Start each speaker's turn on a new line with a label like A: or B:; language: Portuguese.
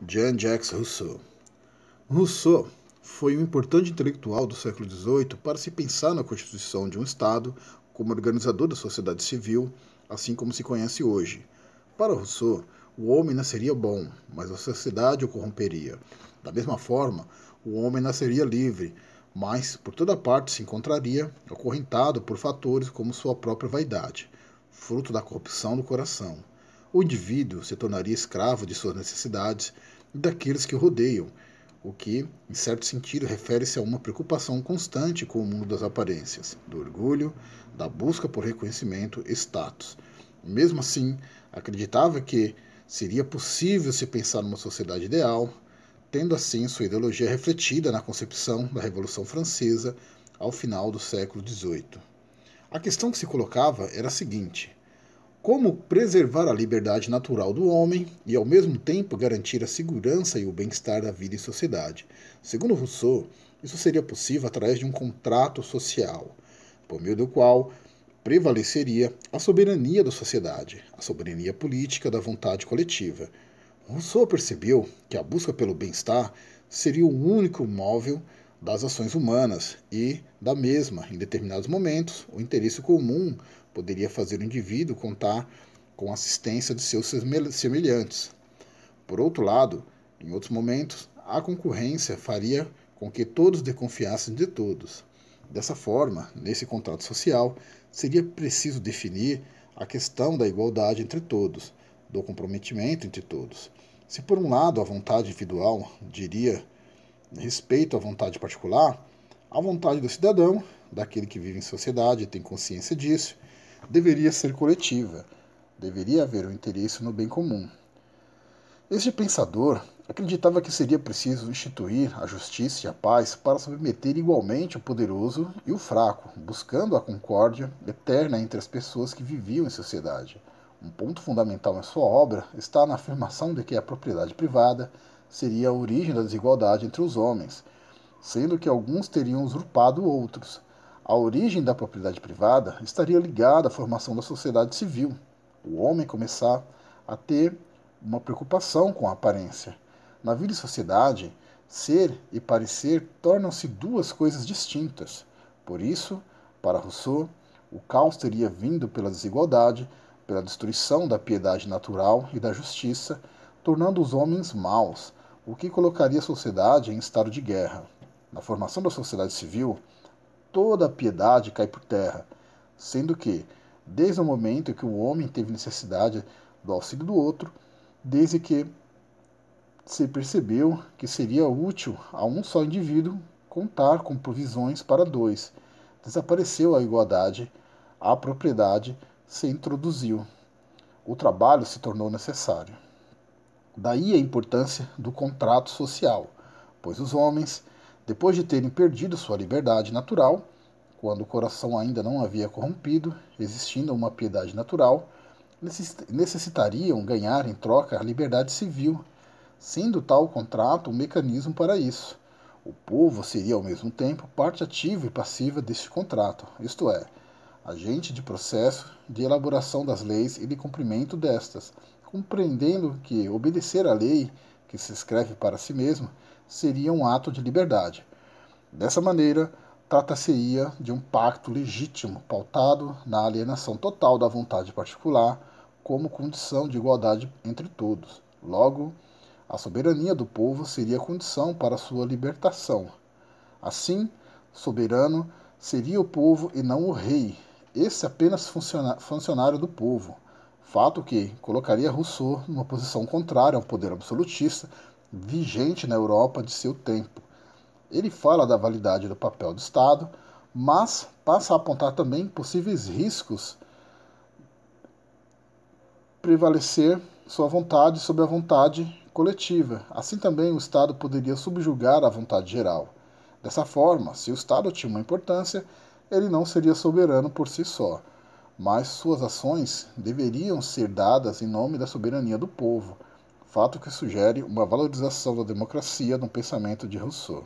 A: Jean-Jacques Rousseau. Rousseau foi um importante intelectual do século XVIII para se pensar na constituição de um Estado como organizador da sociedade civil, assim como se conhece hoje. Para Rousseau, o homem nasceria bom, mas a sociedade o corromperia. Da mesma forma, o homem nasceria livre, mas por toda parte se encontraria acorrentado por fatores como sua própria vaidade, fruto da corrupção do coração. O indivíduo se tornaria escravo de suas necessidades e daqueles que o rodeiam, o que, em certo sentido, refere-se a uma preocupação constante com o mundo das aparências, do orgulho, da busca por reconhecimento e status. Mesmo assim, acreditava que seria possível se pensar numa sociedade ideal, tendo assim sua ideologia refletida na concepção da Revolução Francesa ao final do século XVIII. A questão que se colocava era a seguinte: como preservar a liberdade natural do homem e, ao mesmo tempo, garantir a segurança e o bem-estar da vida em sociedade? Segundo Rousseau, isso seria possível através de um contrato social, por meio do qual prevaleceria a soberania da sociedade, a soberania política da vontade coletiva. Rousseau percebeu que a busca pelo bem-estar seria o único móvel das ações humanas e, da mesma, em determinados momentos, o interesse comum poderia fazer o indivíduo contar com a assistência de seus semelhantes. Por outro lado, em outros momentos, a concorrência faria com que todos desconfiassem de todos. Dessa forma, nesse contrato social, seria preciso definir a questão da igualdade entre todos, do comprometimento entre todos. Se por um lado a vontade individual diria respeito à vontade particular, a vontade do cidadão, daquele que vive em sociedade e tem consciência disso, deveria ser coletiva, deveria haver um interesse no bem comum. Este pensador acreditava que seria preciso instituir a justiça e a paz para submeter igualmente o poderoso e o fraco, buscando a concórdia eterna entre as pessoas que viviam em sociedade. Um ponto fundamental em sua obra está na afirmação de que a propriedade privada seria a origem da desigualdade entre os homens, sendo que alguns teriam usurpado outros. A origem da propriedade privada estaria ligada à formação da sociedade civil. O homem começar a ter uma preocupação com a aparência. Na vida e sociedade, ser e parecer tornam-se duas coisas distintas. Por isso, para Rousseau, o caos teria vindo pela desigualdade, pela destruição da piedade natural e da justiça, tornando os homens maus, o que colocaria a sociedade em estado de guerra. Na formação da sociedade civil, toda a piedade cai por terra, sendo que, desde o momento em que o homem teve necessidade do auxílio do outro, desde que se percebeu que seria útil a um só indivíduo contar com provisões para dois, desapareceu a igualdade, a propriedade se introduziu. O trabalho se tornou necessário. Daí a importância do contrato social, pois os homens, depois de terem perdido sua liberdade natural, quando o coração ainda não havia corrompido, existindo uma piedade natural, necessitariam ganhar em troca a liberdade civil, sendo tal contrato um mecanismo para isso. O povo seria ao mesmo tempo parte ativa e passiva deste contrato, isto é, agente de processo de elaboração das leis e de cumprimento destas, compreendendo que obedecer à lei, que se escreve para si mesmo, seria um ato de liberdade. Dessa maneira, trata-se-ia de um pacto legítimo, pautado na alienação total da vontade particular, como condição de igualdade entre todos. Logo, a soberania do povo seria condição para sua libertação. Assim, soberano seria o povo e não o rei, esse apenas funcionário do povo, fato que colocaria Rousseau numa posição contrária ao poder absolutista vigente na Europa de seu tempo. Ele fala da validade do papel do Estado, mas passa a apontar também possíveis riscos prevalecer sua vontade sobre a vontade coletiva. Assim também o Estado poderia subjugar a vontade geral. Dessa forma, se o Estado tinha uma importância, ele não seria soberano por si só, mas suas ações deveriam ser dadas em nome da soberania do povo, fato que sugere uma valorização da democracia no pensamento de Rousseau.